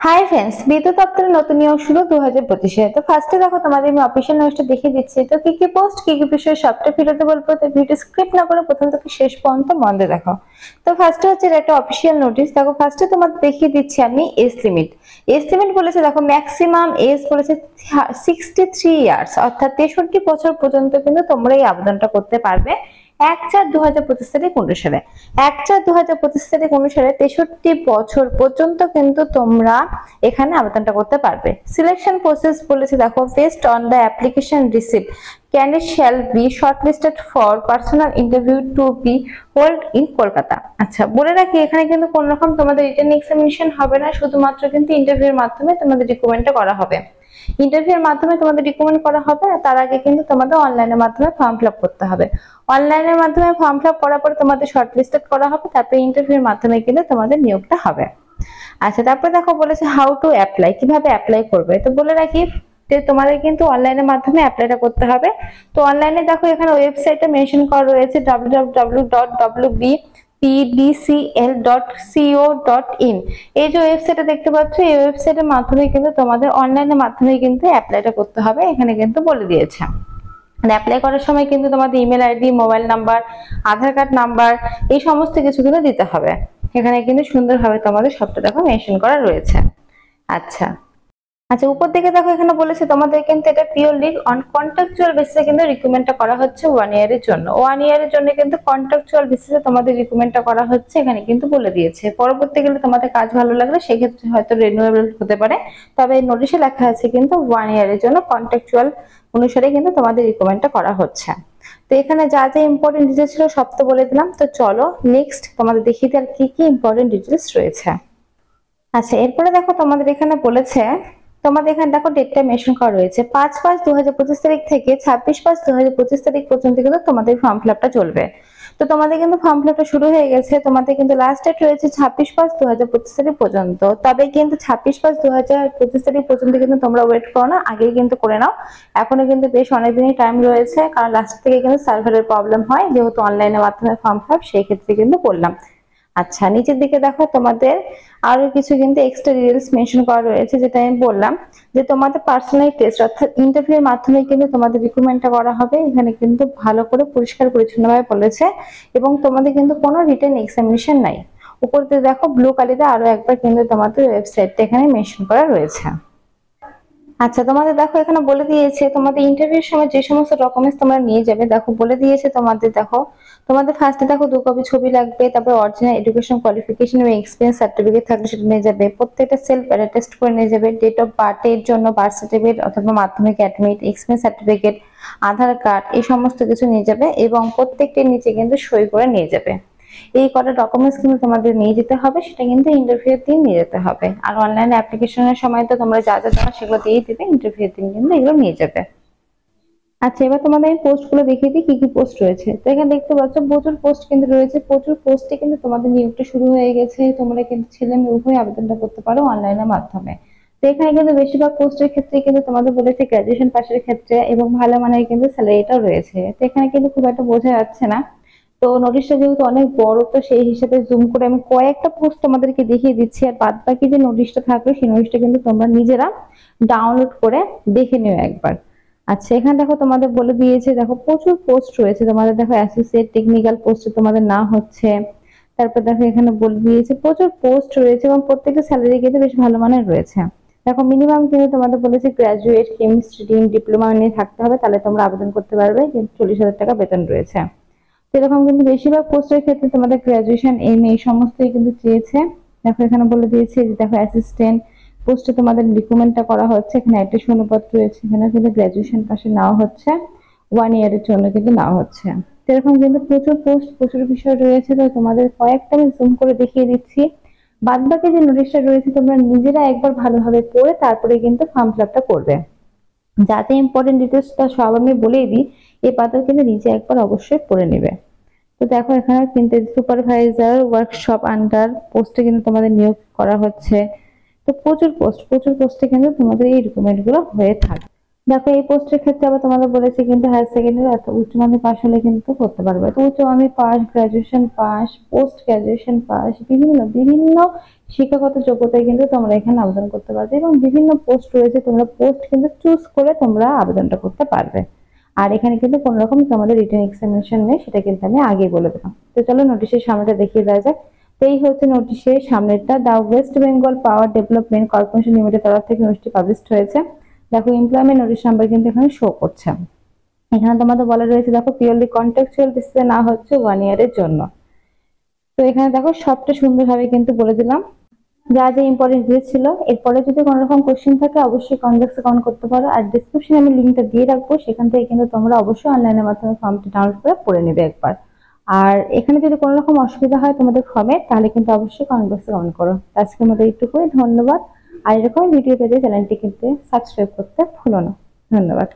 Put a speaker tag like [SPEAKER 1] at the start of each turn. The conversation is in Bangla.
[SPEAKER 1] হাই ফ্রেন্ডস, বিদ্যুৎ দপ্তরের নতুন নিয়োগ শুরু 2025-এ। তো ফার্স্টে দেখো তোমাদের আমি অফিসিয়াল নিউজটা দেখিয়ে দিচ্ছি। তো কি কি পোস্ট, কি কি বিষয়ে সবটা ভিডিওতে বলবো। তো ভিডিও স্ক্রিপ্ট না করে প্রথম থেকে শেষ পর্যন্ত মন দিয়ে দেখো। তো ফার্স্টে হচ্ছে এটা একটা অফিসিয়াল নোটিশ। দেখো ফার্স্টে তোমাদের দেখিয়ে দিচ্ছি আমি এজ লিমিট। এজ লিমিট বলেছে, দেখো ম্যাক্সিমাম এজ বলেছে 63 ইয়ার্স, অর্থাৎ 63 বছর পর্যন্ত কিন্তু তোমরা এই আবেদনটা করতে পারবে 1/4/2025 তারিখ অনুসারে। 1/4/2025 তারিখ অনুসারে 63 বছর পর্যন্ত কিন্তু তোমরা এখানে আবেদনটা করতে পারবে। সিলেকশন প্রসেস বলেছে, দেখো based on the application receive candidate shall be shortlisted for personal interview two B hold in Kolkata. আচ্ছা, বলে রাখি এখানে কিন্তু কোন রকম তোমাদের রিটেন এক্সামিনেশন হবে না, শুধুমাত্র কিন্তু ইন্টারভিউর মাধ্যমে তোমাদের রিকমেন্ডটা করা হবে। ইন্টারভিউর মাধ্যমে তোমাদের রিকমেন্ড করা হবে, তার আগে কিন্তু তোমাদের অনলাইনের মাধ্যমে ফর্ম ফিল আপ করতে হবে। অনলাইনের মাধ্যমে ফর্ম ফিল আপ করার পরে তোমাদের শর্টলিস্টেড করা হবে, তারপরে ইন্টারভিউর মাধ্যমে কিন্তু তোমাদের নিয়োগটা হবে। আচ্ছা, তারপরে দেখো বলেছে হাউ টু অ্যাপ্লাই, কিভাবে অ্যাপ্লাই করবে। তো বলে রাখি যে তোমাদের কিন্তু অনলাইনের মাধ্যমে অ্যাপ্লাইটা করতে হবে। তো অনলাইনে দেখো এখানে ওয়েবসাইটটা মেনশন করা রয়েছে www.wbpdcl.co.in। এই যে ওয়েবসাইটটা দেখতে পাচ্ছ, এই ওয়েবসাইটের মাধ্যমে কিন্তু তোমাদের অনলাইনের মাধ্যমে কিন্তু অ্যাপ্লাইটা করতে হবে, এখানে কিন্তু বলে দিয়েছে। অ্যাপ্লাই করার সময় কিন্তু তোমাদের ইমেল আইডি, মোবাইল নাম্বার, আধার কার্ড নাম্বার, এই সমস্ত কিছু কিন্তু দিতে হবে। এখানে কিন্তু সুন্দরভাবে তোমাদের সবটা দেখো মেনশন করা রয়েছে। আচ্ছা আচ্ছা, উপর দিকে দেখো এখানে বলেছে তোমাদের কিন্তু এটা পিওরলি অন কন্ট্রাকচুয়াল বেসিসে কিন্তু রিক্রুটমেন্টটা করা হচ্ছে 1 ইয়ারের জন্য। 1 ইয়ারের জন্য কিন্তু কন্ট্রাকচুয়াল বেসিসে তোমাদের রিক্রুটমেন্টটা করা হচ্ছে, এখানে কিন্তু বলে দিয়েছে। পরবর্তীকালে তোমাদের কাজ ভালো লাগলে সেক্ষেত্রে হয়তো রিনিউয়েবল হতে পারে, তবে নোটিশে লেখা আছে কিন্তু 1 ইয়ারের জন্য কন্ট্রাকচুয়াল অনুসারে কিন্তু তোমাদের রিক্রুটমেন্টটা করা হচ্ছে। তো এখানে যা যা ইম্পর্টেন্ট ডিটেলস ছিল সব তো বলে দিলাম। তো চলো নেক্সট তোমাদের দেখিয়ে দিই আর কি কি ইম্পর্টেন্ট ডিটেলস রয়েছে। আচ্ছা, এরপরে দেখো তোমাদের এখানে বলেছে, তোমাদের এখানে দেখো ডেটটা মেনশন করা রয়েছে 5/5/2025 তারিখ থেকে 26/5/2025 তারিখ পর্যন্ত কিন্তু তোমাদের ফর্ম ফিল আপটা চলবে। তো তোমাদের কিন্তু ফর্ম ফিল আপটা শুরু হয়ে গেছে, তোমাদের কিন্তু লাস্ট ডেট রয়েছে 26/5/2025 তারিখ পর্যন্ত। তবে কিন্তু 26/5/2025 তারিখ পর্যন্ত কিন্তু তোমরা ওয়েট করো না, আগেই কিন্তু করে নাও। এখনো কিন্তু বেশ অনেকদিনই টাইম রয়েছে, কারণ লাস্ট থেকে কিন্তু সার্ভারের প্রবলেম হয়, যেহেতু অনলাইনের মাধ্যমে ফর্ম ফিল আপ, সেই ক্ষেত্রে কিন্তু করলাম। আচ্ছা, নিচের দিকে দেখো তোমাদের আরো কিছু কিন্তু এক্সট্রা ডিটেইলস মেনশন করা রয়েছে, যেটা আমি বললাম যে তোমাদের পার্সোনাল টেস্ট অর্থাৎ ইন্টারভিউর মাধ্যমে কিন্তু তোমাদের রিক্রুটমেন্টটা করা হবে। এখানে কিন্তু ভালো করে পরিষ্কার পরিচ্ছন্নভাবে বলেছে, এবং তোমাদের কিন্তু কোনো রিটেন এক্সামিনেশন নাই। উপর দিয়ে দেখো ব্লু কালিতে আরো একবার কিন্তু তোমাদের ওয়েবসাইটটা এখানে মেনশন করা রয়েছে। আচ্ছা, তোমাদের দেখো এখানে বলে দিয়েছে তোমাদের ইন্টারভিউর সময় যে সমস্ত ডকুমেন্টস তোমরা নিয়ে যাবে। দেখো বলে দিয়েছে তোমাদের, দেখো তোমাদের ফার্স্টে দেখো 2 কপি ছবি লাগবে, তারপর অরিজিনাল এডুকেশন কোয়ালিফিকেশন এবং এক্সপিরিয়েন্স সার্টিফিকেট থাকলে সেটা নিয়ে যাবে। প্রত্যেকটা সেলফ অ্যাটেস্ট করে নিয়ে যাবে। ডেট অফ বার্থ এর জন্য বার্থ সার্টিফিকেট অথবা মাধ্যমিক অ্যাডমিট, এক্সপিরিয়েন্স সার্টিফিকেট, আধার কার্ড, এই সমস্ত কিছু নিয়ে যাবে, এবং প্রত্যেকটির নিচে কিন্তু সই করে নিয়ে যাবে। এই কটা ডকুমেন্টস কিন্তু তোমাদের নিয়ে যেতে হবে, সেটা কিন্তু ইন্টারভিউ দিন নিয়ে যেতে হবে। আর অনলাইন অ্যাপ্লিকেশনের সময় তো তোমরা যা যা দেওয়া সেগুলো দিয়েই দিবে, ইন্টারভিউ দিন কিন্তু এগুলো নিয়ে যাবে। আচ্ছা, এবার তোমাদের আমি পোস্ট গুলো দেখিয়ে দিই কি কি পোস্ট রয়েছে। তো এখানে দেখতে পাচ্ছ প্রচুর পোস্ট কিন্তু রয়েছে, প্রচুর পোস্টে কিন্তু তোমাদের নিয়োগটা শুরু হয়ে গেছে। তোমরা কিন্তু ছেলে মেয়ে উভয় আবেদনটা করতে পারো অনলাইনের মাধ্যমে। তো এখানে কিন্তু বেশিরভাগ পোস্টের ক্ষেত্রে কিন্তু তোমাদের বলেছে গ্রাজুয়েশন পাশের ক্ষেত্রে, এবং ভালো মানের কিন্তু স্যালারিটাও রয়েছে। তো এখানে কিন্তু খুব একটা বোঝা যাচ্ছে না। তো নোটিশটা যেহেতু অনেক বড়, তো সেই হিসেবে জুম করে আমি কয়েকটা পোস্ট তোমাদেরকে দেখিয়ে দিচ্ছি, আর বাদ বাকি যে নোটিশটা থাকবে সেই নোটিশটা কিন্তু তোমরা নিজেরা ডাউনলোড করে দেখে নিও একবার। আচ্ছা, এখানে দেখো তোমাদের বলে দিয়েছে, দেখো প্রচুর পোস্ট রয়েছে তোমাদের। দেখো অ্যাসোসিয়েট টেকনিক্যাল পোস্টে তোমাদের না হচ্ছে। তারপর দেখো এখানে বলে দিয়েছে প্রচুর পোস্ট রয়েছে, এবং প্রত্যেকটা স্যালারি কিন্তু বেশ ভালো মানের রয়েছে। দেখো মিনিমাম কিন্তু তোমাদের বলেছে গ্রাজুয়েট কেমিস্ট্রি ডিপ্লোমা নিয়ে থাকতে হবে, তাহলে তোমরা আবেদন করতে পারবে, কিন্তু 40,000 টাকা বেতন রয়েছে। সেরকম কিন্তু বেশিরভাগ পোস্টের ক্ষেত্রে তোমাদের গ্রাজুয়েশন এম এই সমস্তই কিন্তু চেয়েছে। দেখো এখানে বলে দিয়েছে যে দেখো অ্যাসিস্ট্যান্ট পোস্টে তোমাদের রিক্রুটমেন্টটা করা হচ্ছে, এখানে অ্যাটেস্ট অনুপাত্র রয়েছে, এখানে কিন্তু গ্রাজুয়েশন পাশে নেওয়া হচ্ছে, 1 ইয়ারের জন্য কিন্তু নেওয়া হচ্ছে। সেরকম কিন্তু প্রচুর পোস্ট, প্রচুর বিষয় রয়েছে। তো তোমাদের কয়েকটা আমি জুম করে দেখিয়ে দিচ্ছি। বাদ বাকি যে নোটিশটা রয়েছে তোমরা নিজেরা একবার ভালোভাবে পড়ে তারপরে কিন্তু ফর্ম ফিল আপটা করবে। যাতে ইম্পর্টেন্ট ডিটেলসটা সব আমি বলেই দিই, এই পাতাও কিন্তু নিজে একবার অবশ্যই পড়ে নেবে। তো দেখো এখানে কিন্তু সুপারভাইজার ওয়ার্কশপ আন্ডার পোস্টে কিন্তু তোমাদের নিয়োগ করা হচ্ছে। তো প্রচুর পোস্টে কিন্তু তোমাদের এই রিক্রুটমেন্ট গুলো হয়ে থাকে। দেখো এই পোস্টের ক্ষেত্রে আবার তোমাদের বলেছে কিন্তু হায়ার সেকেন্ডারি অথবা উচ্চ মাধ্যমিক পাশ হলে কিন্তু করতে পারবে। তো উচ্চ মাধ্যমিক pass, graduation pass, post graduation pass, বিভিন্ন বিভিন্ন শিক্ষাগত যোগ্যতায় কিন্তু তোমরা এখানে আবেদন করতে পারবে এবং বিভিন্ন পোস্ট রয়েছে, তোমরা পোস্ট কিন্তু চুজ করে তোমরা আবেদনটা করতে পারবে। আর এখানে কিন্তু কোনো রকম তোমাদের রিটেন এক্সামিনেশন নেই, সেটা কিন্তু আমি আগে বলে দিলাম। তো চলো নোটিশের সামনেটা দেখিয়ে দেওয়া যাক। তো এই হচ্ছে নোটিশের সামনেটা, the West Bengal power development corporation limited তরফ থেকে নোটিশটি পাবলিশড হয়েছে। দেখো এমপ্লয়মেন্ট নোটিশ নাম্বার কিন্তু এখানে শো করছে। এখানে তোমাদের বলা রয়েছে দেখো পিওরলি কন্ট্রাকচুয়াল বেসিসে না হচ্ছে 1 ইয়ারের জন্য। তো এখানে দেখো সবটা সুন্দরভাবে কিন্তু বলে দিলাম যা যা ইম্পর্টেন্ট ডিটেইলস ছিল। এরপরে যদি কোনো রকম কোশ্চেন থাকে অবশ্যই কমেন্ট বক্সে কমেন্ট করতে পারো, আর ডেসক্রিপশনে আমি লিংকটা দিয়ে রাখবো, সেখান থেকে কিন্তু তোমরা অবশ্যই অনলাইনের মাধ্যমে ফর্মটি ডাউনলোড করে পড়ে নেবে একবার। আর এখানে যদি কোনো রকম অসুবিধা হয় তোমাদের ফর্মে, তাহলে কিন্তু অবশ্যই কমেন্ট বক্সে কমেন্ট করো। আজকের মতো এইটুকুই, ধন্যবাদ। আর এরকম ভিডিও পেতে চ্যানেলটি কিন্তু সাবস্ক্রাইব করতে ভুলো না। ধন্যবাদ।